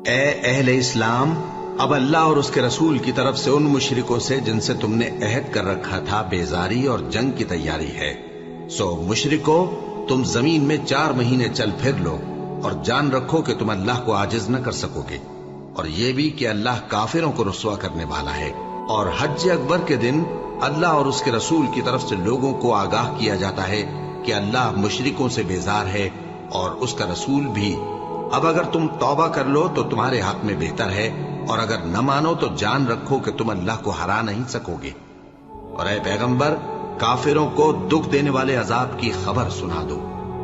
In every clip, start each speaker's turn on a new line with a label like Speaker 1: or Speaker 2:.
Speaker 1: اے اہل اسلام، اب اللہ اور اس کے رسول کی طرف سے ان مشرکوں سے جن سے تم نے عہد کر رکھا تھا بیزاری اور جنگ کی تیاری ہے۔ سو مشرکو، تم زمین میں 4 مہینے چل پھر لو اور جان رکھو کہ تم اللہ کو عاجز نہ کر سکو گے، اور یہ بھی کہ اللہ کافروں کو رسوا کرنے والا ہے۔ اور حج اکبر کے دن اللہ اور اس کے رسول کی طرف سے لوگوں کو آگاہ کیا جاتا ہے کہ اللہ مشرکوں سے بیزار ہے اور اس کا رسول بھی۔ اب اگر تم توبہ کر لو تو تمہارے حق میں بہتر ہے، اور اگر نہ مانو تو جان رکھو کہ تم اللہ کو ہرا نہیں سکو گے۔ اور اے پیغمبر، کافروں کو دکھ دینے والے عذاب کی خبر سنا دو۔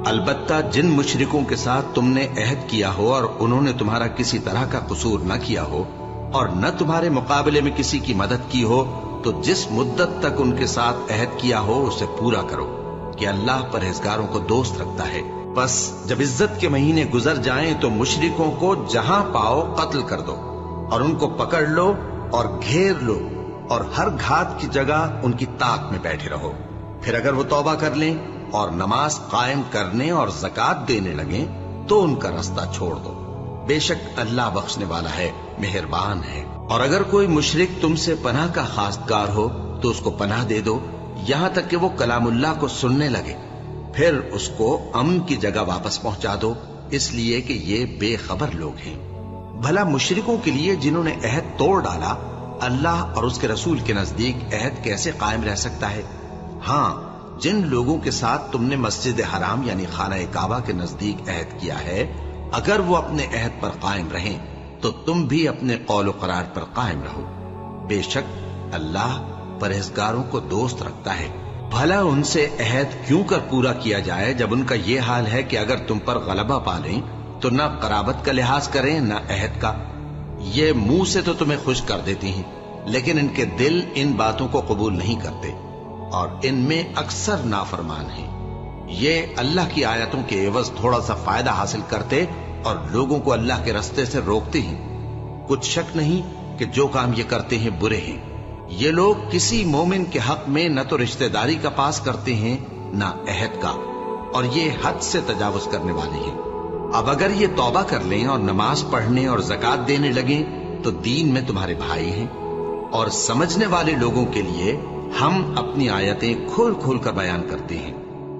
Speaker 1: البتہ جن مشرکوں کے ساتھ تم نے عہد کیا ہو اور انہوں نے تمہارا کسی طرح کا قصور نہ کیا ہو اور نہ تمہارے مقابلے میں کسی کی مدد کی ہو، تو جس مدت تک ان کے ساتھ عہد کیا ہو اسے پورا کرو، کہ اللہ پرہیزگاروں کو دوست رکھتا ہے۔ بس جب عزت کے مہینے گزر جائیں تو مشرکوں کو جہاں پاؤ قتل کر دو، اور ان کو پکڑ لو اور گھیر لو، اور ہر گھات کی جگہ ان کی طاق میں بیٹھے رہو۔ پھر اگر وہ توبہ کر لیں اور نماز قائم کرنے اور زکوٰۃ دینے لگیں تو ان کا رستہ چھوڑ دو، بے شک اللہ بخشنے والا ہے، مہربان ہے۔ اور اگر کوئی مشرک تم سے پناہ کا خواستگار ہو تو اس کو پناہ دے دو، یہاں تک کہ وہ کلام اللہ کو سننے لگے، پھر اس کو امن کی جگہ واپس پہنچا دو، اس لیے کہ یہ بے خبر لوگ ہیں۔ بھلا مشرکوں کے لیے جنہوں نے عہد توڑ ڈالا، اللہ اور اس کے رسول کے نزدیک عہد کیسے قائم رہ سکتا ہے؟ ہاں، جن لوگوں کے ساتھ تم نے مسجد حرام یعنی خانہ کعبہ کے نزدیک عہد کیا ہے، اگر وہ اپنے عہد پر قائم رہیں تو تم بھی اپنے قول و قرار پر قائم رہو، بے شک اللہ پرہیزگاروں کو دوست رکھتا ہے۔ بھلا ان سے عہد کیوں کر پورا کیا جائے جب ان کا یہ حال ہے کہ اگر تم پر غلبہ پالیں تو نہ قرابت کا لحاظ کریں نہ عہد کا۔ یہ منہ سے تو تمہیں خوش کر دیتی ہیں، لیکن ان کے دل ان باتوں کو قبول نہیں کرتے، اور ان میں اکثر نافرمان ہیں۔ یہ اللہ کی آیتوں کے عوض تھوڑا سا فائدہ حاصل کرتے اور لوگوں کو اللہ کے رستے سے روکتے ہیں۔ کچھ شک نہیں کہ جو کام یہ کرتے ہیں برے ہیں۔ یہ لوگ کسی مومن کے حق میں نہ تو رشتہ داری کا پاس کرتے ہیں نہ عہد کا، اور یہ حد سے تجاوز کرنے والے ہیں۔ اب اگر یہ توبہ کر لیں اور نماز پڑھنے اور زکوٰۃ دینے لگیں تو دین میں تمہارے بھائی ہیں، اور سمجھنے والے لوگوں کے لیے ہم اپنی آیتیں کھول کھول کر بیان کرتے ہیں۔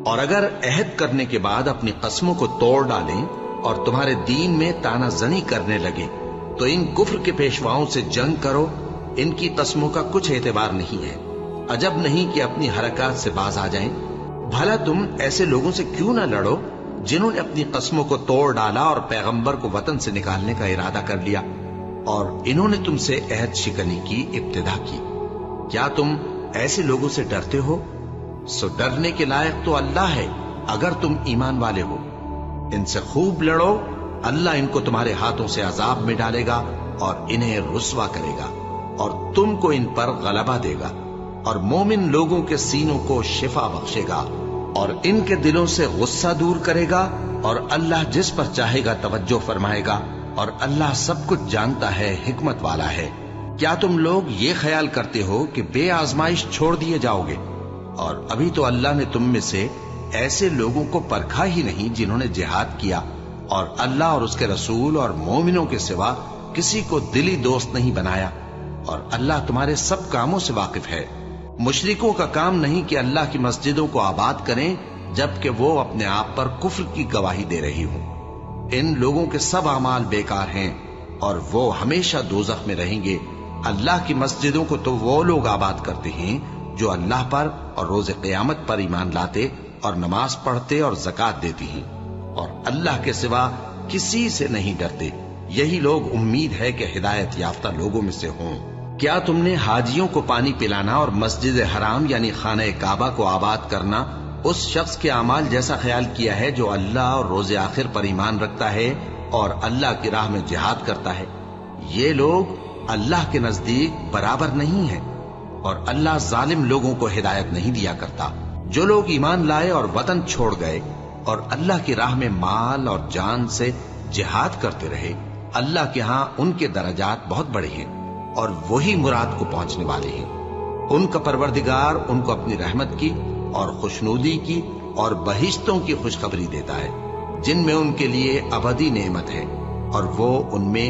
Speaker 1: اور اگر عہد کرنے کے بعد اپنی قسموں کو توڑ ڈالیں اور تمہارے دین میں طعنہ زنی کرنے لگے تو ان کفر کے پیشواؤں سے جنگ کرو، ان کی قسموں کا کچھ اعتبار نہیں ہے، عجب نہیں کہ اپنی حرکات سے باز آ جائیں۔ بھلا تم ایسے لوگوں سے کیوں نہ لڑو جنہوں نے اپنی قسموں کو توڑ ڈالا اور پیغمبر کو وطن سے نکالنے کا ارادہ کر لیا، اور انہوں نے تم سے عہد شکنی کی ابتدا کی۔ کیا تم ایسے لوگوں سے ڈرتے ہو؟ سو ڈرنے کے لائق تو اللہ ہے اگر تم ایمان والے ہو۔ ان سے خوب لڑو، اللہ ان کو تمہارے ہاتھوں سے عذاب میں ڈالے گا اور انہیں رسوا کرے گا، اور تم کو ان پر غلبہ دے گا، اور مومن لوگوں کے سینوں کو شفا بخشے گا، اور ان کے دلوں سے غصہ دور کرے گا، اور اللہ جس پر چاہے گا توجہ فرمائے گا، اور اللہ سب کچھ جانتا ہے، حکمت والا ہے۔ کیا تم لوگ یہ خیال کرتے ہو کہ بے آزمائش چھوڑ دیے جاؤ گے؟ اور ابھی تو اللہ نے تم میں سے ایسے لوگوں کو پرکھا ہی نہیں جنہوں نے جہاد کیا، اور اللہ اور اس کے رسول اور مومنوں کے سوا کسی کو دلی دوست نہیں بنایا، اور اللہ تمہارے سب کاموں سے واقف ہے۔ مشرکوں کا کام نہیں کہ اللہ کی مسجدوں کو آباد کریں جبکہ وہ اپنے آپ پر کفر کی گواہی دے رہی ہوں۔ ان لوگوں کے سب اعمال بیکار ہیں اور وہ ہمیشہ دوزخ میں رہیں گے۔ اللہ کی مسجدوں کو تو وہ لوگ آباد کرتے ہیں جو اللہ پر اور روز قیامت پر ایمان لاتے اور نماز پڑھتے اور زکوٰۃ دیتی ہیں، اور اللہ کے سوا کسی سے نہیں ڈرتے۔ یہی لوگ امید ہے کہ ہدایت یافتہ لوگوں میں سے ہوں۔ کیا تم نے حاجیوں کو پانی پلانا اور مسجد حرام یعنی خانہ کعبہ کو آباد کرنا اس شخص کے اعمال جیسا خیال کیا ہے جو اللہ اور روز آخر پر ایمان رکھتا ہے اور اللہ کی راہ میں جہاد کرتا ہے؟ یہ لوگ اللہ کے نزدیک برابر نہیں ہیں، اور اللہ ظالم لوگوں کو ہدایت نہیں دیا کرتا۔ جو لوگ ایمان لائے اور وطن چھوڑ گئے اور اللہ کی راہ میں مال اور جان سے جہاد کرتے رہے، اللہ کے ہاں ان کے درجات بہت بڑے ہیں، اور وہی مراد کو پہنچنے والے ہیں۔ ان کا پروردگار ان کو اپنی رحمت کی اور خوشنودی کی اور بہشتوں کی خوشخبری دیتا ہے جن میں ان کے لیے ابدی نعمت ہے، اور وہ ان میں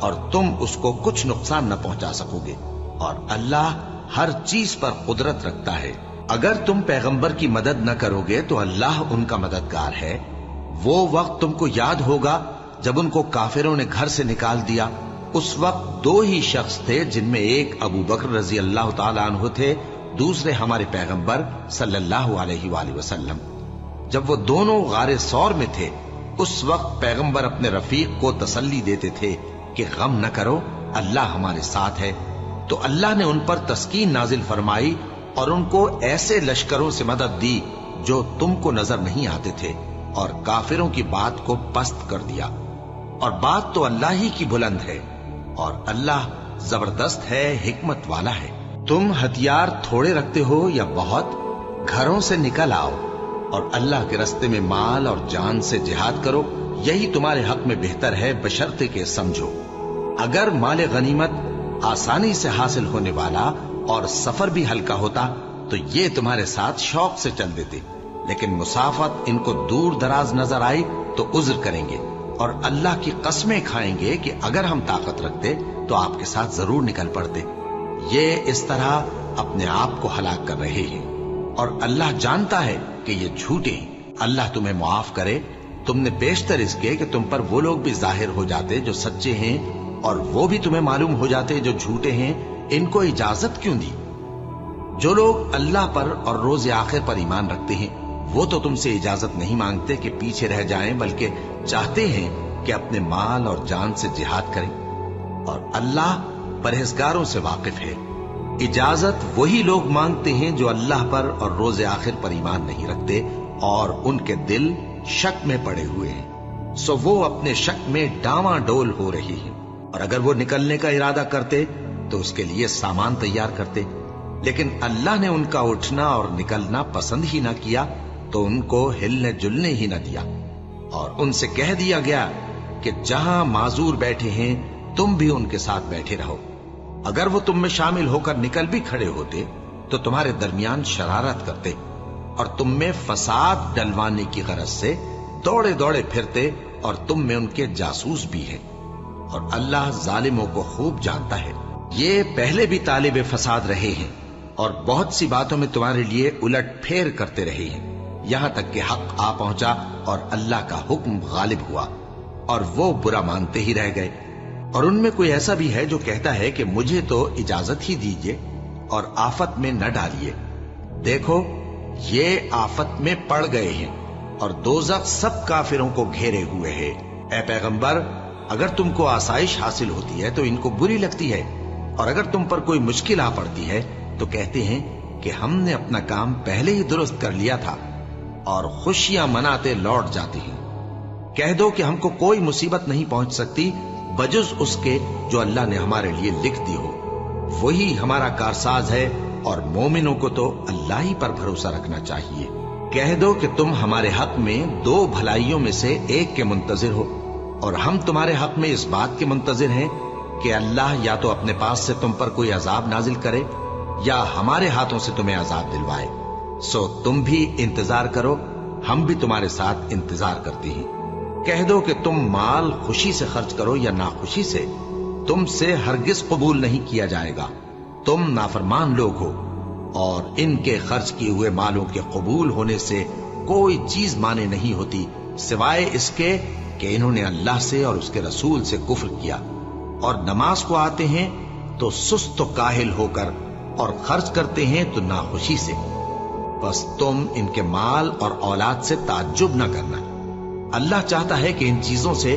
Speaker 1: اور تم اس کو کچھ نقصان نہ پہنچا سکوگے، اور اللہ ہر چیز پر قدرت رکھتا ہے۔ اگر تم پیغمبر کی مدد نہ کرو گے تو اللہ ان کا مددگار ہے۔ وہ وقت تم کو یاد ہوگا جب ان کو کافروں نے گھر سے نکال دیا۔ اس وقت دو ہی شخص تھے، جن میں ایک ابو بکر رضی اللہ تعالی عنہ تھے، دوسرے ہمارے پیغمبر صلی اللہ علیہ وآلہ وسلم۔ جب وہ دونوں غار ثور میں تھے، اس وقت پیغمبر اپنے رفیق کو تسلی دیتے تھے کہ غم نہ کرو، اللہ ہمارے ساتھ ہے۔ تو اللہ نے ان پر تسکین نازل فرمائی اور ان کو ایسے لشکروں سے مدد دی جو تم کو نظر نہیں آتے تھے، اور کافروں کی بات کو پست کر دیا۔ اور بات تو اللہ ہی کی بلند ہے، اور اللہ زبردست ہے، حکمت والا ہے۔ تم ہتھیار تھوڑے رکھتے ہو یا بہت، گھروں سے نکل آؤ اور اللہ کے راستے میں مال اور جان سے جہاد کرو، یہی تمہارے حق میں بہتر ہے، بشرطے کہ سمجھو۔ اگر مال غنیمت آسانی سے حاصل ہونے والا اور سفر بھی ہلکا ہوتا تو یہ تمہارے ساتھ شوق سے چل دیتے، لیکن مسافت ان کو دور دراز نظر آئی تو عذر کریں گے، اور اللہ کی قسمیں کھائیں گے کہ اگر ہم طاقت رکھتے تو آپ کے ساتھ ضرور نکل پڑتے۔ یہ اس طرح اپنے آپ کو ہلاک کر رہے ہیں، اور اللہ جانتا ہے کہ یہ جھوٹے ہیں۔ اللہ تمہیں معاف کرے، تم نے بیشتر اس کے کہ تم پر وہ لوگ بھی ظاہر ہو جاتے جو سچے ہیں، اور وہ بھی تمہیں معلوم ہو جاتے جو جھوٹے ہیں۔ ان کو اجازت کیوں دی؟ جو لوگ اللہ پر اور روز آخر پر ایمان رکھتے ہیں وہ تو تم سے اجازت نہیں مانگتے کہ پیچھے رہ جائیں، بلکہ چاہتے ہیں کہ اپنے مال اور جان سے جہاد کریں، اور اللہ پرہیزگاروں سے واقف ہے۔ اجازت وہی لوگ مانگتے ہیں جو اللہ پر اور روز آخر پر ایمان نہیں رکھتے اور ان کے دل شک میں پڑے ہوئے ہیں، سو وہ اپنے شک میں ڈاواں ڈول ہو رہی ہیں۔ اور اگر وہ نکلنے کا ارادہ کرتے تو اس کے لیے سامان تیار کرتے، لیکن اللہ نے ان کا اٹھنا اور نکلنا پسند ہی نہ کیا تو ان کو ہلنے جلنے ہی نہ دیا، اور ان سے کہہ دیا گیا کہ جہاں معذور بیٹھے ہیں تم بھی ان کے ساتھ بیٹھے رہو۔ اگر وہ تم میں شامل ہو کر نکل بھی کھڑے ہوتے تو تمہارے درمیان شرارت کرتے اور تم میں فساد ڈلوانے کی غرض سے دوڑے دوڑے پھرتے، اور تم میں ان کے جاسوس بھی ہیں، اور اللہ ظالموں کو خوب جانتا ہے۔ یہ پہلے بھی طالب فساد رہے ہیں اور بہت سی باتوں میں تمہارے لیے الٹ پھیر کرتے رہے ہیں، یہاں تک کہ حق آ پہنچا اور اللہ کا حکم غالب ہوا، اور وہ برا مانتے ہی رہ گئے۔ اور ان میں کوئی ایسا بھی ہے جو کہتا ہے کہ مجھے تو اجازت ہی دیجیے اور آفت میں نہ ڈالیے۔ دیکھو یہ آفت میں پڑ گئے ہیں، اور دوزخ سب کافروں کو گھیرے ہوئے ہے۔ اے پیغمبر، اگر تم کو آسائش حاصل ہوتی ہے تو ان کو بری لگتی ہے، اور اگر تم پر کوئی مشکل آ پڑتی ہے تو کہتے ہیں کہ ہم نے اپنا کام پہلے ہی درست کر لیا تھا، اور خوشیاں مناتے لوٹ جاتی ہیں۔ کہہ دو کہ ہم کو کوئی مصیبت نہیں پہنچ سکتی بجز اس کے جو اللہ نے ہمارے لیے لکھ دی ہو، وہی ہمارا کارساز ہے، اور مومنوں کو تو اللہ ہی پر بھروسہ رکھنا چاہیے۔ کہہ دو کہ تم ہمارے حق میں دو بھلائیوں میں سے ایک کے منتظر ہو، اور ہم تمہارے حق میں اس بات کے منتظر ہیں کہ اللہ یا تو اپنے پاس سے تم پر کوئی عذاب نازل کرے یا ہمارے ہاتھوں سے تمہیں عذاب دلوائے، سو تم بھی انتظار کرو، ہم بھی تمہارے ساتھ انتظار کرتے ہیں۔ کہہ دو کہ تم مال خوشی سے خرچ کرو یا ناخوشی سے، تم سے ہرگز قبول نہیں کیا جائے گا، تم نافرمان لوگ ہو، اور ان کے خرچ کیے ہوئے مالوں کے قبول ہونے سے کوئی چیز مانے نہیں ہوتی سوائے اس کے کہ انہوں نے اللہ سے اور اس کے رسول سے کفر کیا، اور نماز کو آتے ہیں تو سست و کاہل ہو کر، اور خرچ کرتے ہیں تو ناخوشی سے۔ بس تم ان کے مال اور اولاد سے تعجب نہ کرنا، اللہ چاہتا ہے کہ ان چیزوں سے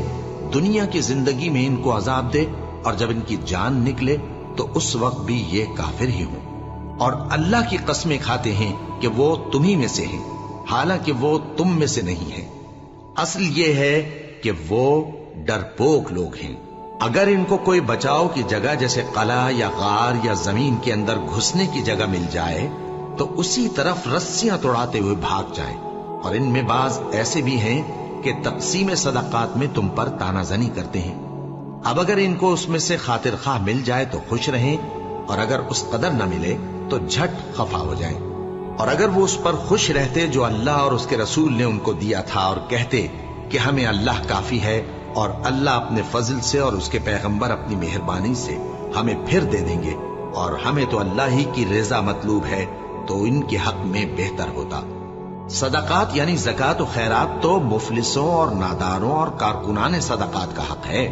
Speaker 1: دنیا کی زندگی میں ان کو عذاب دے، اور جب ان کی جان نکلے تو اس وقت بھی یہ کافر ہی ہوں، اور اللہ کی قسمیں کھاتے ہیں کہ وہ تمہیں میں سے ہیں، حالانکہ وہ تم میں سے نہیں ہیں۔ اصل یہ ہے کہ وہ ڈرپوک لوگ ہیں۔ اگر ان کو کوئی بچاؤ کی جگہ جیسے قلعہ یا غار یا زمین کے اندر گھسنے کی جگہ مل جائے تو اسی طرف رسیاں توڑاتے ہوئے بھاگ جائیں، اور ان میں بعض ایسے بھی ہیں کہ تقسیم صدقات میں تم پر تانا زنی کرتے ہیں۔ اب اگر ان کو اس میں سے خاطر خواہ مل جائے تو خوش رہیں، اور اگر اس قدر نہ ملے تو جھٹ خفا ہو جائیں۔ اور اگر وہ اس پر خوش رہتے جو اللہ اور اس کے رسول نے ان کو دیا تھا، اور کہتے کہ ہمیں اللہ کافی ہے اور اللہ اپنے فضل سے اور اس کے پیغمبر اپنی مہربانی سے ہمیں پھر دے دیں گے، اور ہمیں تو اللہ ہی کی رضا مطلوب ہے، تو ان کے حق میں بہتر ہوتا۔ صدقات یعنی زکوٰۃ و خیرات تو مفلسوں اور ناداروں اور کارکنان صدقات کا حق ہے،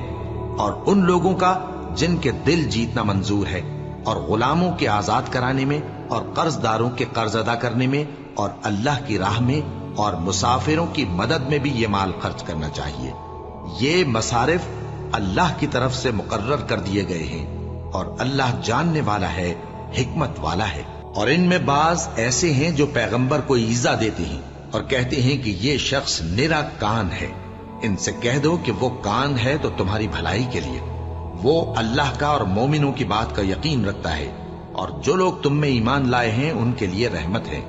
Speaker 1: اور ان لوگوں کا جن کے دل جیتنا منظور ہے، اور غلاموں کے آزاد کرانے میں، اور قرض داروں کے قرض ادا کرنے میں، اور اللہ کی راہ میں اور مسافروں کی مدد میں بھی یہ مال خرچ کرنا چاہیے۔ یہ مصارف اللہ کی طرف سے مقرر کر دیے گئے ہیں، اور اللہ جاننے والا ہے، حکمت والا ہے۔ اور ان میں بعض ایسے ہیں جو پیغمبر کو ایذا دیتے ہیں اور کہتے ہیں کہ یہ شخص نرا کان ہے۔ ان سے کہہ دو کہ وہ کان ہے تو تمہاری بھلائی کے لیے، وہ اللہ کا اور مومنوں کی بات کا یقین رکھتا ہے، اور جو لوگ تم میں ایمان لائے ہیں ان کے لیے رحمت ہے،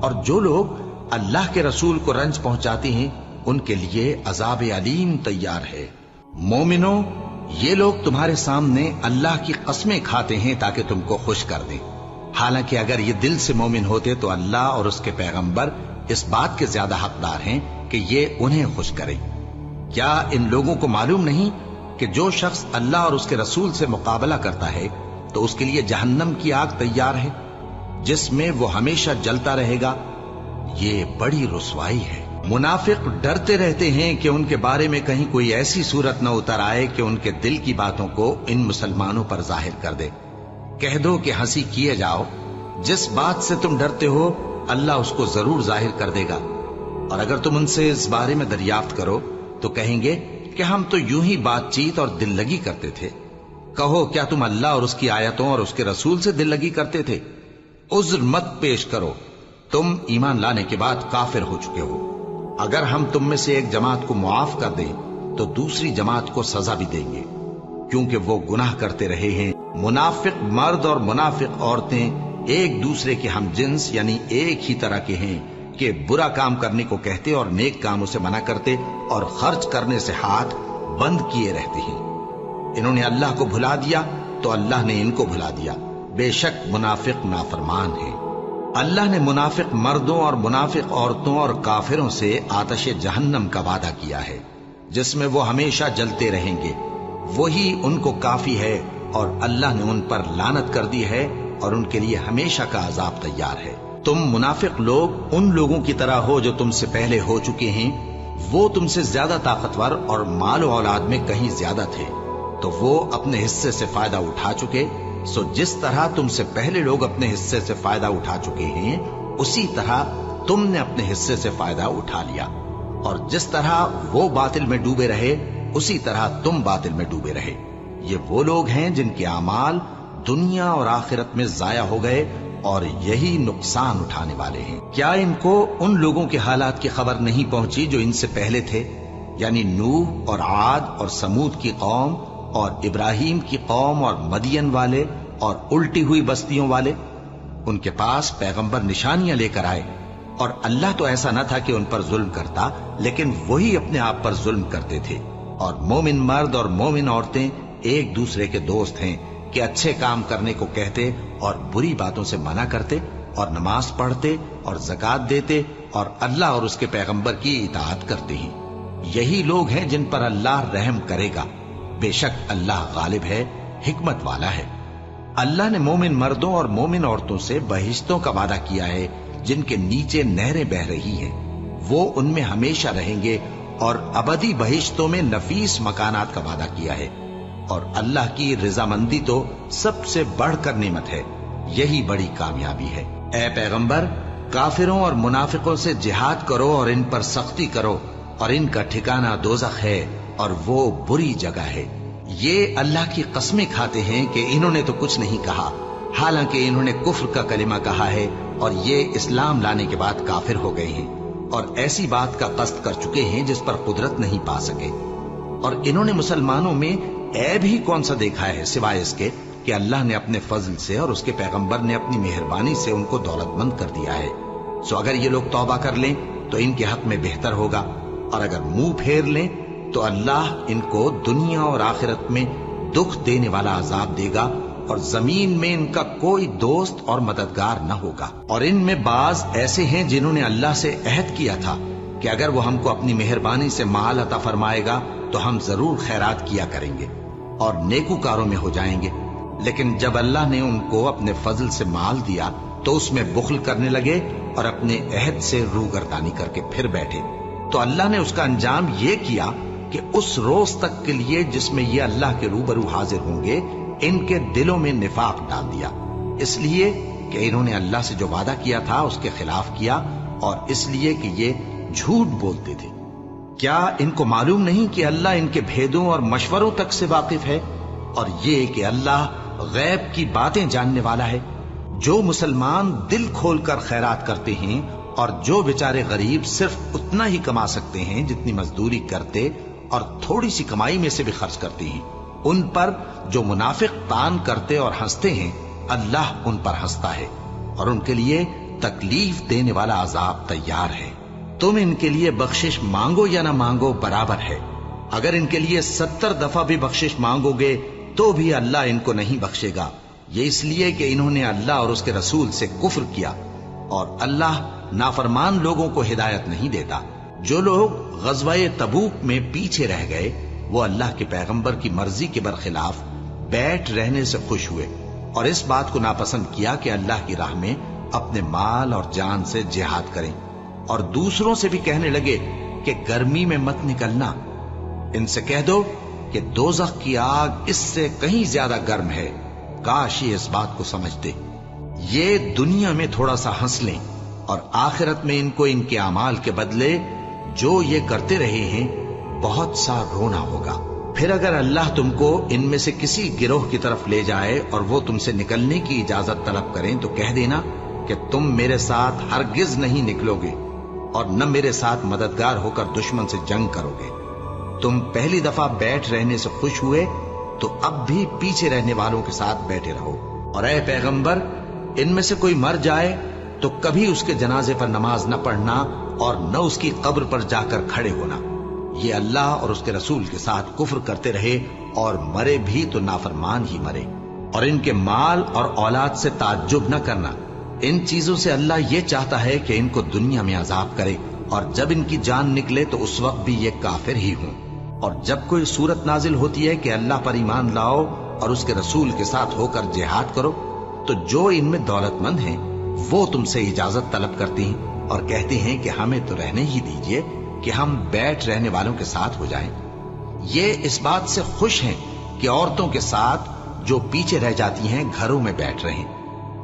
Speaker 1: اور جو لوگ اللہ کے رسول کو رنج پہنچاتے ہیں ان کے لیے عذاب علیم تیار ہے۔ مومنوں، یہ لوگ تمہارے سامنے اللہ کی قسمیں کھاتے ہیں تاکہ تم کو خوش کر دیں، حالانکہ اگر یہ دل سے مومن ہوتے تو اللہ اور اس کے پیغمبر اس بات کے زیادہ حقدار ہیں کہ یہ انہیں خوش کریں۔ کیا ان لوگوں کو معلوم نہیں کہ جو شخص اللہ اور اس کے رسول سے مقابلہ کرتا ہے تو اس کے لیے جہنم کی آگ تیار ہے، جس میں وہ ہمیشہ جلتا رہے گا؟ یہ بڑی رسوائی ہے۔ منافق ڈرتے رہتے ہیں کہ ان کے بارے میں کہیں کوئی ایسی صورت نہ اتر آئے کہ ان کے دل کی باتوں کو ان مسلمانوں پر ظاہر کر دے۔ کہہ دو کہ ہنسی کیے جاؤ، جس بات سے تم ڈرتے ہو اللہ اس کو ضرور ظاہر کر دے گا، اور اگر تم ان سے اس بارے میں دریافت کرو تو کہیں گے کہ ہم تو یوں ہی بات چیت اور دل لگی کرتے تھے۔ کہو کیا تم اللہ اور اس کی آیتوں اور اس کے رسول سے دل لگی کرتے تھے؟ عذر مت پیش کرو، تم ایمان لانے کے بعد کافر ہو چکے ہو۔ اگر ہم تم میں سے ایک جماعت کو معاف کر دیں تو دوسری جماعت کو سزا بھی دیں گے، کیونکہ وہ گناہ کرتے رہے ہیں۔ منافق مرد اور منافق عورتیں ایک دوسرے کے ہم جنس یعنی ایک ہی طرح کے ہیں کہ برا کام کرنے کو کہتے اور نیک کاموں سے منع کرتے اور خرچ کرنے سے ہاتھ بند کیے رہتے ہیں۔ انہوں نے اللہ کو بھلا دیا تو اللہ نے ان کو بھلا دیا، بے شک منافق نافرمان ہیں۔ اللہ نے منافق مردوں اور منافق عورتوں اور کافروں سے آتش جہنم کا وعدہ کیا ہے، جس میں وہ ہمیشہ جلتے رہیں گے، وہی ان کو کافی ہے، اور اللہ نے ان پر لعنت کر دی ہے اور ان کے لیے ہمیشہ کا عذاب تیار ہے۔ تم منافق لوگ ان لوگوں کی طرح ہو جو تم سے پہلے ہو چکے ہیں، وہ تم سے زیادہ طاقتور اور مال و اولاد میں کہیں زیادہ تھے، تو وہ اپنے حصے سے فائدہ اٹھا چکے، سو جس طرح تم سے پہلے لوگ اپنے حصے سے فائدہ اٹھا چکے ہیں اسی طرح تم نے اپنے حصے سے فائدہ اٹھا لیا، اور جس طرح وہ باطل میں ڈوبے رہے اسی طرح تم باطل میں ڈوبے رہے۔ یہ وہ لوگ ہیں جن کے اعمال دنیا اور آخرت میں ضائع ہو گئے اور یہی نقصان اٹھانے والے ہیں۔ کیا ان کو ان لوگوں کے حالات کی خبر نہیں پہنچی جو ان سے پہلے تھے، یعنی نوح اور عاد اور سمود کی قوم اور ابراہیم کی قوم اور مدین والے اور الٹی ہوئی بستیوں والے؟ ان کے پاس پیغمبر نشانیاں لے کر آئے، اور اللہ تو ایسا نہ تھا کہ ان پر ظلم کرتا، لیکن وہی اپنے آپ پر ظلم کرتے تھے۔ اور مومن مرد اور مومن عورتیں ایک دوسرے کے دوست ہیں کہ اچھے کام کرنے کو کہتے اور بری باتوں سے منع کرتے، اور نماز پڑھتے اور زکوٰۃ دیتے اور اللہ اور اس کے پیغمبر کی اطاعت کرتے ہیں۔ یہی لوگ ہیں جن پر اللہ رحم کرے گا، بے شک اللہ غالب ہے، حکمت والا ہے۔ اللہ نے مومن مردوں اور مومن عورتوں سے بہشتوں کا وعدہ کیا ہے جن کے نیچے نہریں بہ رہی ہیں، وہ ان میں ہمیشہ رہیں گے، اور ابدی بہشتوں میں نفیس مکانات کا وعدہ کیا ہے۔ اور اللہ کی رضامندی تو سب سے بڑھ کر نعمت ہے، یہی بڑی کامیابی ہے۔ اے پیغمبر، کافروں اور منافقوں سے جہاد کرو اور ان پر سختی کرو، اور ان کا ٹھکانہ دوزخ ہے اور وہ بری جگہ ہے۔ یہ اللہ کی قسمیں کھاتے ہیں کہ انہوں نے تو کچھ نہیں کہا، حالانکہ انہوں نے کفر کا کلمہ کہا ہے اور یہ اسلام لانے کے بعد کافر ہو گئے ہیں، اور ایسی بات کا قصد کر چکے ہیں جس پر قدرت نہیں پا سکے۔ اور انہوں نے مسلمانوں میں عیب ہی کون سا دیکھا ہے سوائے اس کے کہ اللہ نے اپنے فضل سے اور اس کے پیغمبر نے اپنی مہربانی سے ان کو دولت مند کر دیا ہے۔ سو اگر یہ لوگ توبہ کر لیں تو ان کے حق میں بہتر ہوگا، اور اگر منہ پھیر لیں تو اللہ ان کو دنیا اور آخرت میں دکھ دینے والا عذاب دے گا، اور زمین میں ان کا کوئی دوست اور مددگار نہ ہوگا۔ اور ان میں بعض ایسے ہیں جنہوں نے اللہ سے عہد کیا تھا کہ اگر وہ ہم کو اپنی مہربانی سے مال عطا فرمائے گا تو ہم ضرور خیرات کیا کریں گے اور نیکوکاروں میں ہو جائیں گے، لیکن جب اللہ نے ان کو اپنے فضل سے مال دیا تو اس میں بخل کرنے لگے اور اپنے عہد سے روگردانی کر کے پھر بیٹھے، تو اللہ نے اس کا انجام یہ کیا کہ اس روز تک کے لیے جس میں یہ اللہ کے روبرو حاضر ہوں گے ان کے دلوں میں نفاق ڈال دیا، اس لیے کہ انہوں نے اللہ سے جو وعدہ کیا تھا اس کے خلاف کیا، اور اس لیے کہ یہ جھوٹ بولتے تھے۔ کیا ان کو معلوم نہیں کہ اللہ ان کے بھیدوں اور مشوروں تک سے واقف ہے، اور یہ کہ اللہ غیب کی باتیں جاننے والا ہے؟ جو مسلمان دل کھول کر خیرات کرتے ہیں اور جو بیچارے غریب صرف اتنا ہی کما سکتے ہیں جتنی مزدوری کرتے اور تھوڑی سی کمائی میں سے بھی خرچ کرتے ہیں، ان پر جو منافق تان کرتے اور ہنستے ہیں اللہ ان پر ہنستا ہے اور ان کے لیے تکلیف دینے والا عذاب تیار ہے۔ تم ان کے لیے بخشش مانگو یا نہ مانگو برابر ہے، اگر ان کے لیے 70 دفعہ بھی بخشش مانگو گے تو بھی اللہ ان کو نہیں بخشے گا، یہ اس لیے کہ انہوں نے اللہ اور اس کے رسول سے کفر کیا، اور اللہ نافرمان لوگوں کو ہدایت نہیں دیتا۔ جو لوگ غزوہ تبوک میں پیچھے رہ گئے وہ اللہ کے پیغمبر کی مرضی کے برخلاف بیٹھ رہنے سے خوش ہوئے اور اس بات کو ناپسند کیا کہ اللہ کی راہ میں اپنے مال اور جان سے جہاد کریں، اور دوسروں سے بھی کہنے لگے کہ گرمی میں مت نکلنا، ان سے کہہ دو کہ دوزخ کی آگ اس سے کہیں زیادہ گرم ہے، کاش یہ اس بات کو سمجھتے۔ یہ دنیا میں تھوڑا سا ہنس لیں اور آخرت میں ان کو ان کے اعمال کے بدلے جو یہ کرتے رہے ہیں بہت سا رونا ہوگا۔ پھر اگر اللہ تم کو ان میں سے کسی گروہ کی طرف لے جائے اور وہ تم سے نکلنے کی اجازت طلب کریں تو کہہ دینا کہ تم میرے ساتھ ہرگز نہیں نکلو گے اور نہ میرے ساتھ مددگار ہو کر دشمن سے جنگ کرو گے۔ تم پہلی دفعہ بیٹھ رہنے سے خوش ہوئے تو اب بھی پیچھے رہنے والوں کے ساتھ بیٹھے رہو، اور اے پیغمبر ان میں سے کوئی مر جائے تو کبھی اس کے جنازے پر نماز نہ پڑھنا اور نہ اس کی قبر پر جا کر کھڑے ہونا۔ یہ اللہ اور اس کے رسول کے ساتھ کفر کرتے رہے اور مرے بھی تو نافرمان ہی مرے۔ اور ان کے مال اور اولاد سے تعجب نہ کرنا، ان چیزوں سے اللہ یہ چاہتا ہے کہ ان کو دنیا میں عذاب کرے، اور جب ان کی جان نکلے تو اس وقت بھی یہ کافر ہی ہوں۔ اور جب کوئی صورت نازل ہوتی ہے کہ اللہ پر ایمان لاؤ اور اس کے رسول کے ساتھ ہو کر جہاد کرو، تو جو ان میں دولت مند ہیں وہ تم سے اجازت طلب کرتی ہیں اور کہتے ہیں کہ ہمیں تو رہنے ہی دیجئے کہ ہم بیٹھ رہنے والوں کے ساتھ ہو جائیں۔ یہ اس بات سے خوش ہیں کہ عورتوں کے ساتھ جو پیچھے رہ جاتی ہیں گھروں میں بیٹھ رہیں۔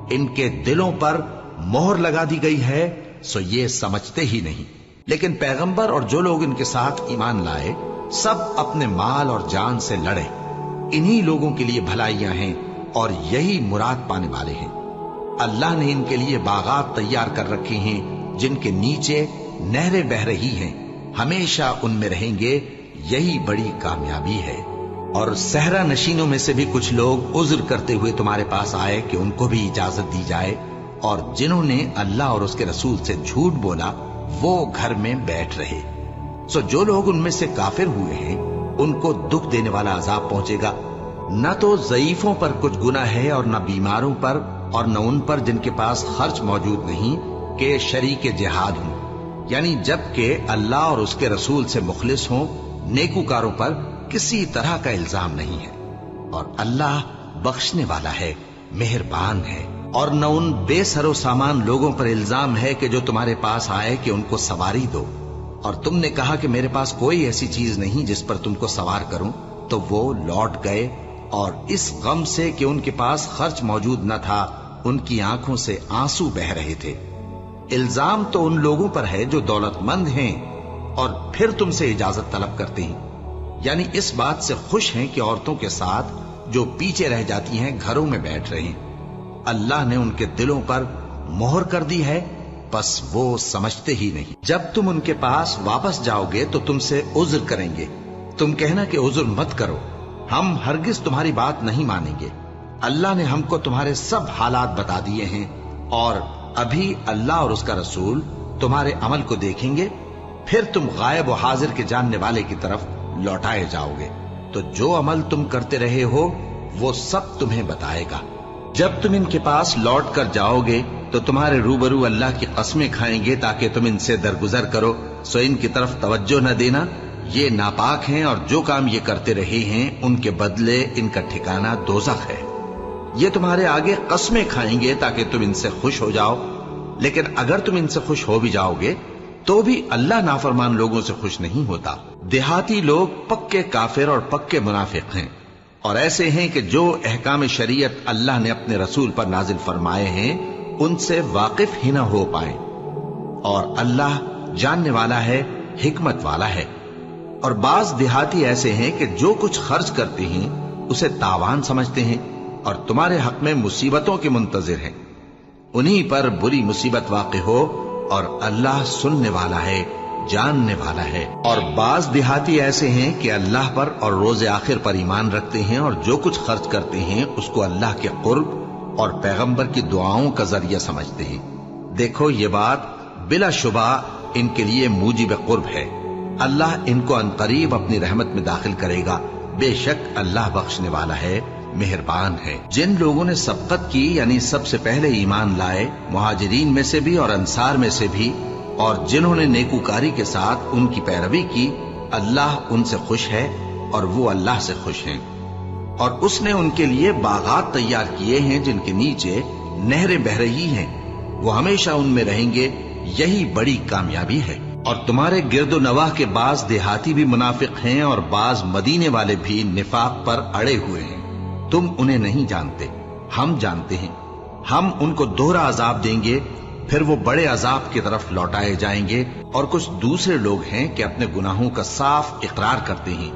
Speaker 1: ان کے دلوں پر مہر لگا دی گئی ہے سو یہ سمجھتے ہی نہیں۔ لیکن پیغمبر اور جو لوگ ان کے ساتھ ایمان لائے سب اپنے مال اور جان سے لڑے، انہی لوگوں کے لیے بھلائیاں ہیں اور یہی مراد پانے والے ہیں۔ اللہ نے ان کے لیے باغات تیار کر رکھے ہیں جن کے نیچے نہریں بہ رہی ہیں، ہمیشہ ان میں رہیں گے، یہی بڑی کامیابی ہے۔ اور صحرا نشینوں میں سے بھی کچھ لوگ عذر کرتے ہوئے تمہارے پاس آئے کہ ان کو بھی اجازت دی جائے، اور جنہوں نے اللہ اور اس کے رسول سے جھوٹ بولا وہ گھر میں بیٹھ رہے۔ سو جو لوگ ان میں سے کافر ہوئے ہیں ان کو دکھ دینے والا عذاب پہنچے گا، نہ تو ضعیفوں پر کچھ گناہ ہے اور نہ بیماروں پر اور نہ ان پر جن کے پاس خرچ موجود نہیں کہ شریک جہاد ہوں، یعنی جب کہ اللہ اور اس کے رسول سے مخلص ہوں، نیکوکاروں پر کسی طرح کا الزام نہیں ہے، اور اللہ بخشنے والا ہے، مہربان ہے۔ اور نہ ان بے سر و سامان لوگوں پر الزام ہے کہ جو تمہارے پاس آئے کہ ان کو سواری دو، اور تم نے کہا کہ میرے پاس کوئی ایسی چیز نہیں جس پر تم کو سوار کروں، تو وہ لوٹ گئے، اور اس غم سے کہ ان کے پاس خرچ موجود نہ تھا ان کی آنکھوں سے آنسو بہ رہے تھے۔ الزام تو ان لوگوں پر ہے جو دولت مند ہیں اور پھر تم سے اجازت طلب کرتے ہیں، یعنی اس بات سے خوش ہیں کہ عورتوں کے ساتھ جو پیچھے رہ جاتی ہیں گھروں میں بیٹھ رہے ہیں۔ اللہ نے ان کے دلوں پر مہر کر دی ہے، بس وہ سمجھتے ہی نہیں۔ جب تم ان کے پاس واپس جاؤ گے تو تم سے عذر کریں گے، تم کہنا کہ عذر مت کرو، ہم ہرگز تمہاری بات نہیں مانیں گے۔ اللہ نے ہم کو تمہارے سب حالات بتا دیے ہیں، اور ابھی اللہ اور اس کا رسول تمہارے عمل کو دیکھیں گے، پھر تم غائب و حاضر کے جاننے والے کی طرف لوٹائے جاؤ گے، تو جو عمل تم کرتے رہے ہو وہ سب تمہیں بتائے گا۔ جب تم ان کے پاس لوٹ کر جاؤ گے تو تمہارے روبرو اللہ کی قسمیں کھائیں گے تاکہ تم ان سے درگزر کرو، سو ان کی طرف توجہ نہ دینا، یہ ناپاک ہیں اور جو کام یہ کرتے رہے ہیں ان کے بدلے ان کا ٹھکانہ دوزخ ہے۔ یہ تمہارے آگے قسمیں کھائیں گے تاکہ تم ان سے خوش ہو جاؤ، لیکن اگر تم ان سے خوش ہو بھی جاؤ گے تو بھی اللہ نافرمان لوگوں سے خوش نہیں ہوتا۔ دیہاتی لوگ پکے کافر اور پکے منافق ہیں، اور ایسے ہیں کہ جو احکام شریعت اللہ نے اپنے رسول پر نازل فرمائے ہیں ان سے واقف ہی نہ ہو پائیں، اور اللہ جاننے والا ہے، حکمت والا ہے۔ اور بعض دیہاتی ایسے ہیں کہ جو کچھ خرچ کرتے ہیں اسے تاوان سمجھتے ہیں اور تمہارے حق میں مصیبتوں کے منتظر ہیں، انہی پر بری مصیبت واقع ہو، اور اللہ سننے والا ہے، جاننے والا ہے۔ اور بعض دیہاتی ایسے ہیں کہ اللہ پر اور روز آخر پر ایمان رکھتے ہیں اور جو کچھ خرچ کرتے ہیں اس کو اللہ کے قرب اور پیغمبر کی دعاؤں کا ذریعہ سمجھتے ہیں۔ دیکھو یہ بات بلا شبہ ان کے لیے موجب قرب ہے، اللہ ان کو عنقریب اپنی رحمت میں داخل کرے گا، بے شک اللہ بخشنے والا ہے، مہربان ہے۔ جن لوگوں نے سبقت کی یعنی سب سے پہلے ایمان لائے، مہاجرین میں سے بھی اور انصار میں سے بھی، اور جنہوں نے نیکوکاری کے ساتھ ان کی پیروی کی، اللہ ان سے خوش ہے اور وہ اللہ سے خوش ہیں۔ اور اس نے ان کے لیے باغات تیار کیے ہیں جن کے نیچے نہریں بہ رہی ہیں، وہ ہمیشہ ان میں رہیں گے، یہی بڑی کامیابی ہے۔ اور تمہارے گرد و نواح کے بعض دیہاتی بھی منافق ہیں اور بعض مدینے والے بھی نفاق پر اڑے ہوئے ہیں، تم انہیں نہیں جانتے، ہم جانتے ہیں۔ ہم ان کو دوہرا عذاب دیں گے، پھر وہ بڑے عذاب کی طرف لوٹائے جائیں گے۔ اور کچھ دوسرے لوگ ہیں کہ اپنے گناہوں کا صاف اقرار کرتے ہیں،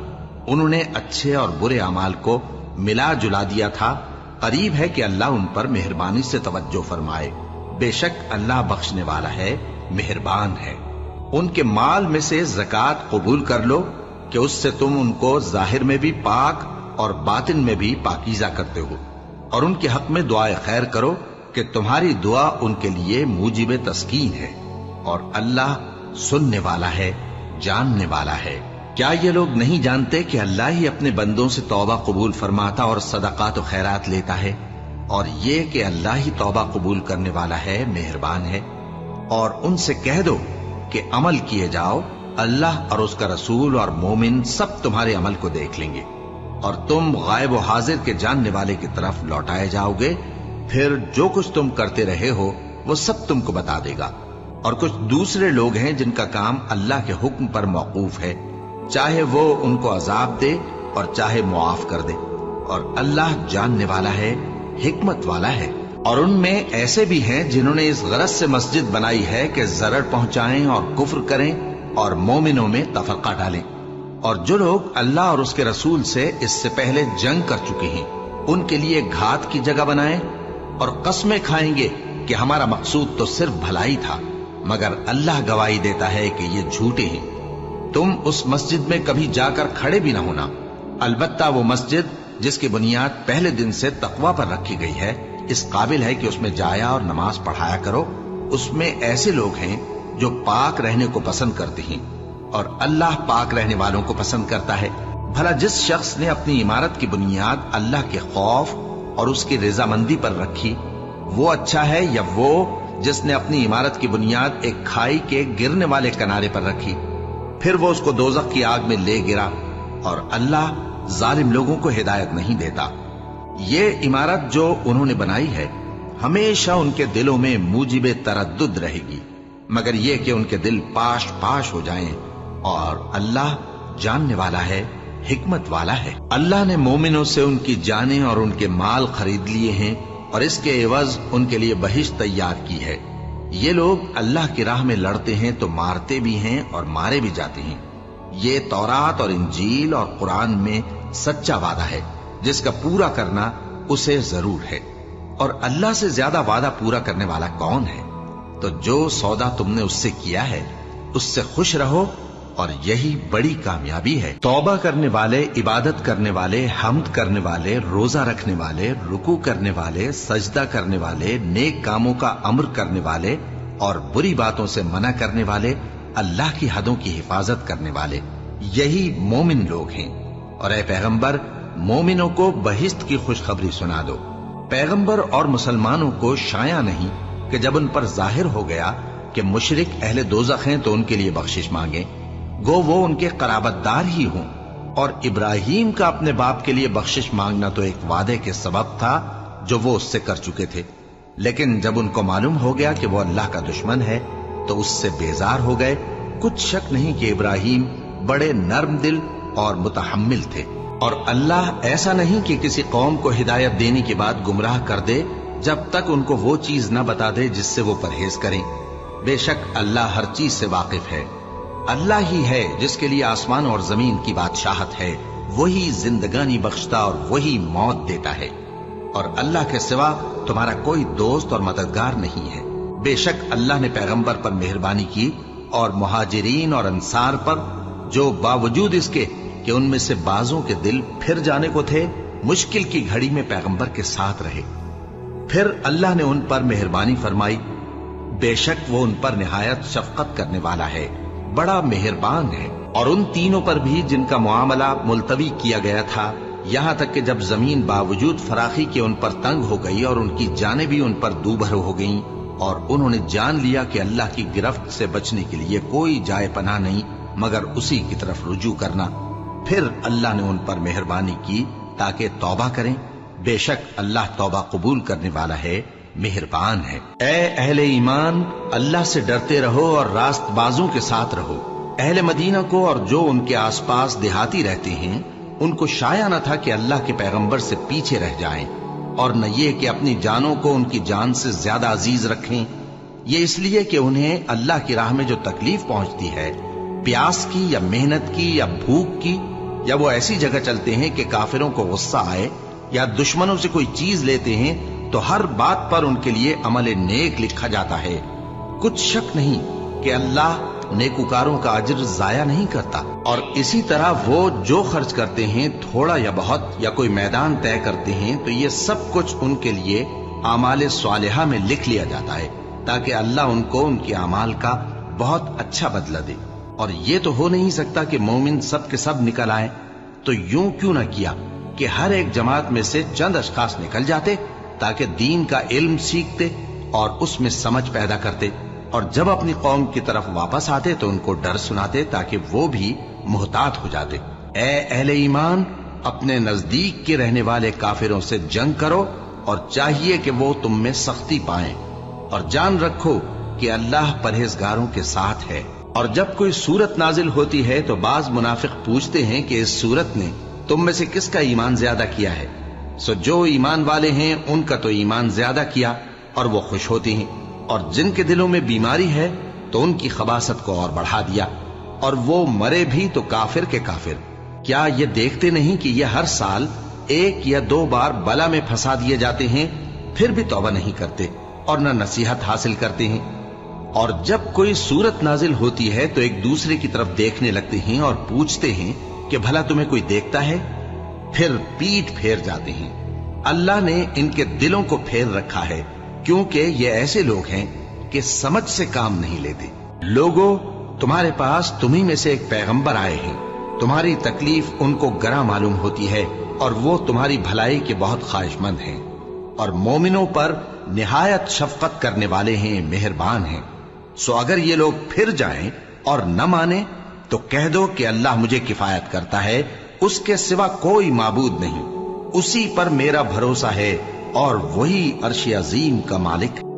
Speaker 1: انہوں نے اچھے اور برے اعمال کو ملا جلا دیا تھا، قریب ہے کہ اللہ ان پر مہربانی سے توجہ فرمائے، بے شک اللہ بخشنے والا ہے، مہربان ہے۔ ان کے مال میں سے زکوٰۃ قبول کر لو کہ اس سے تم ان کو ظاہر میں بھی پاک اور باطن میں بھی پاکیزہ کرتے ہو، اور ان کے حق میں دعائے خیر کرو کہ تمہاری دعا ان کے لیے موجب تسکین ہے، اور اللہ سننے والا ہے، جاننے والا ہے۔ کیا یہ لوگ نہیں جانتے کہ اللہ ہی اپنے بندوں سے توبہ قبول فرماتا اور صدقات و خیرات لیتا ہے، اور یہ کہ اللہ ہی توبہ قبول کرنے والا ہے، مہربان ہے۔ اور ان سے کہہ دو کہ عمل کیے جاؤ، اللہ اور اس کا رسول اور مومن سب تمہارے عمل کو دیکھ لیں گے، اور تم غائب و حاضر کے جاننے والے کی طرف لوٹائے جاؤ گے، پھر جو کچھ تم کرتے رہے ہو وہ سب تم کو بتا دے گا۔ اور کچھ دوسرے لوگ ہیں جن کا کام اللہ کے حکم پر موقوف ہے، چاہے وہ ان کو عذاب دے اور چاہے معاف کر دے، اور اللہ جاننے والا ہے، حکمت والا ہے۔ اور ان میں ایسے بھی ہیں جنہوں نے اس غرض سے مسجد بنائی ہے کہ ضرر پہنچائیں اور کفر کریں اور مومنوں میں تفرقہ ڈالیں۔ اور جو لوگ اللہ اور اس کے رسول سے اس سے پہلے جنگ کر چکے ہیں ان کے لیے گھات کی جگہ بنائیں، اور قسمیں کھائیں گے کہ ہمارا مقصود تو صرف بھلائی تھا، مگر اللہ گواہی دیتا ہے کہ یہ جھوٹے ہیں۔ تم اس مسجد میں کبھی جا کر کھڑے بھی نہ ہونا، البتہ وہ مسجد جس کی بنیاد پہلے دن سے تقوی پر رکھی گئی ہے اس قابل ہے کہ اس میں جایا اور نماز پڑھایا کرو۔ اس میں ایسے لوگ ہیں جو پاک رہنے کو پسند کرتے ہیں، اور اللہ پاک رہنے والوں کو پسند کرتا ہے۔ بھلا جس شخص نے اپنی عمارت کی بنیاد اللہ کے خوف اور اس کی رضامندی پر رکھی، وہ اچھا ہے یا وہ جس نے اپنی عمارت کی بنیاد ایک کھائی کے گرنے والے کنارے پر رکھی، پھر وہ اس کو دوزخ کی آگ میں لے گرا، اور اللہ ظالم لوگوں کو ہدایت نہیں دیتا۔ یہ عمارت جو انہوں نے بنائی ہے ہمیشہ ان کے دلوں میں موجب تردد رہے گی، مگر یہ کہ ان کے دل پاش پاش ہو جائیں، اور اللہ جاننے والا ہے، حکمت والا ہے۔ اللہ نے مومنوں سے ان کی جانیں اور ان کے مال خرید لیے ہیں، اور اس کے عوض ان کے لیے بہشت تیار کی ہے۔ یہ لوگ اللہ کی راہ میں لڑتے ہیں تو مارتے بھی ہیں اور مارے بھی جاتے ہیں۔ یہ تورات اور انجیل اور قرآن میں سچا وعدہ ہے جس کا پورا کرنا اسے ضرور ہے، اور اللہ سے زیادہ وعدہ پورا کرنے والا کون ہے؟ تو جو سودا تم نے اس سے کیا ہے اس سے خوش رہو، اور یہی بڑی کامیابی ہے۔ توبہ کرنے والے، عبادت کرنے والے، حمد کرنے والے، روزہ رکھنے والے، رکوع کرنے والے، سجدہ کرنے والے، نیک کاموں کا امر کرنے والے اور بری باتوں سے منع کرنے والے، اللہ کی حدوں کی حفاظت کرنے والے، یہی مومن لوگ ہیں۔ اور اے پیغمبر، مومنوں کو بہشت کی خوشخبری سنا دو۔ پیغمبر اور مسلمانوں کو شایع نہیں کہ جب ان پر ظاہر ہو گیا کہ مشرک اہل دوزخ ہیں تو ان کے لیے بخشش مانگیں، گو وہ ان کے قرابت دار ہی ہوں۔ اور ابراہیم کا اپنے باپ کے لیے بخشش مانگنا تو ایک وعدے کے سبب تھا جو وہ اس سے کر چکے تھے، لیکن جب ان کو معلوم ہو گیا کہ وہ اللہ کا دشمن ہے تو اس سے بیزار ہو گئے۔ کچھ شک نہیں کہ ابراہیم بڑے نرم دل اور متحمل تھے، اور اللہ ایسا نہیں کہ کسی قوم کو ہدایت دینے کے بعد گمراہ کر دے جب تک ان کو وہ چیز نہ بتا دے جس سے وہ پرہیز کریں۔ بے شک اللہ ہر چیز سے واقف ہے۔ اللہ ہی ہے جس کے لیے آسمان اور زمین کی بادشاہت ہے، وہی زندگانی بخشتا اور وہی موت دیتا ہے، اور اللہ کے سوا تمہارا کوئی دوست اور مددگار نہیں ہے۔ بے شک اللہ نے پیغمبر پر مہربانی کی اور مہاجرین اور انصار پر، جو باوجود اس کے کہ ان میں سے بعضوں کے دل پھر جانے کو تھے، مشکل کی گھڑی میں پیغمبر کے ساتھ رہے۔ پھر اللہ نے ان پر مہربانی فرمائی، بے شک وہ ان پر نہایت شفقت کرنے والا ہے، بڑا مہربان ہے۔ اور ان تینوں پر بھی جن کا معاملہ ملتوی کیا گیا تھا، یہاں تک کہ جب زمین باوجود فراخی کے ان پر تنگ ہو گئی اور ان کی جانیں بھی ان پر دوبھر ہو گئیں، اور انہوں نے جان لیا کہ اللہ کی گرفت سے بچنے کے لیے کوئی جائے پناہ نہیں مگر اسی کی طرف رجوع کرنا، پھر اللہ نے ان پر مہربانی کی تاکہ توبہ کریں۔ بے شک اللہ توبہ قبول کرنے والا ہے، مہربان ہے۔ اے اہل ایمان، اللہ سے ڈرتے رہو اور راست بازوں کے ساتھ رہو۔ اہل مدینہ کو اور جو ان کے آس پاس دیہاتی رہتے ہیں، ان کو شایع نہ تھا کہ اللہ کے پیغمبر سے پیچھے رہ جائیں، اور نہ یہ کہ اپنی جانوں کو ان کی جان سے زیادہ عزیز رکھیں۔ یہ اس لیے کہ انہیں اللہ کی راہ میں جو تکلیف پہنچتی ہے، پیاس کی یا محنت کی یا بھوک کی، یا وہ ایسی جگہ چلتے ہیں کہ کافروں کو غصہ آئے یا دشمنوں سے کوئی چیز لیتے ہیں، تو ہر بات پر ان کے لیے عمل نیک لکھا جاتا ہے۔ کچھ شک نہیں کہ اللہ نیکوکاروں کا اجر ضائع نہیں کرتا۔ اور اسی طرح وہ جو خرچ کرتے ہیں، تھوڑا یا بہت، یا کوئی میدان طے کرتے ہیں، تو یہ سب کچھ ان کے لیے اعمال صالحہ میں لکھ لیا جاتا ہے، تاکہ اللہ ان کو ان کے اعمال کا بہت اچھا بدلہ دے۔ اور یہ تو ہو نہیں سکتا کہ مومن سب کے سب نکل آئیں، تو یوں کیوں نہ کیا کہ ہر ایک جماعت میں سے چند اشخاص نکل جاتے تاکہ دین کا علم سیکھتے اور اس میں سمجھ پیدا کرتے، اور جب اپنی قوم کی طرف واپس آتے تو ان کو ڈر سناتے تاکہ وہ بھی محتاط ہو جاتے۔ اے اہل ایمان، اپنے نزدیک کے رہنے والے کافروں سے جنگ کرو، اور چاہیے کہ وہ تم میں سختی پائیں، اور جان رکھو کہ اللہ پرہیزگاروں کے ساتھ ہے۔ اور جب کوئی سورت نازل ہوتی ہے تو بعض منافق پوچھتے ہیں کہ اس سورت نے تم میں سے کس کا ایمان زیادہ کیا ہے؟ سو جو ایمان والے ہیں ان کا تو ایمان زیادہ کیا، اور وہ خوش ہوتے ہیں، اور جن کے دلوں میں بیماری ہے تو ان کی خباثت کو اور بڑھا دیا، اور وہ مرے بھی تو کافر کے کافر۔ کیا یہ دیکھتے نہیں کہ یہ ہر سال 1 یا 2 بار بلا میں پھنسا دیے جاتے ہیں، پھر بھی توبہ نہیں کرتے اور نہ نصیحت حاصل کرتے ہیں؟ اور جب کوئی صورت نازل ہوتی ہے تو ایک دوسرے کی طرف دیکھنے لگتے ہیں اور پوچھتے ہیں کہ بھلا تمہیں کوئی دیکھتا ہے؟ پھر پیٹ پھیر جاتے ہیں۔ اللہ نے ان کے دلوں کو پھیر رکھا ہے، کیونکہ یہ ایسے لوگ ہیں کہ سمجھ سے کام نہیں لیتے۔ لوگو، تمہارے پاس تمہیں میں سے ایک پیغمبر آئے ہیں، تمہاری تکلیف ان کو گراں معلوم ہوتی ہے، اور وہ تمہاری بھلائی کے بہت خواہش مند ہیں، اور مومنوں پر نہایت شفقت کرنے والے ہیں، مہربان ہیں۔ سو اگر یہ لوگ پھر جائیں اور نہ مانیں تو کہہ دو کہ اللہ مجھے کفایت کرتا ہے، اس کے سوا کوئی معبود نہیں، اسی پر میرا بھروسہ ہے، اور وہی عرش عظیم کا مالک ہے۔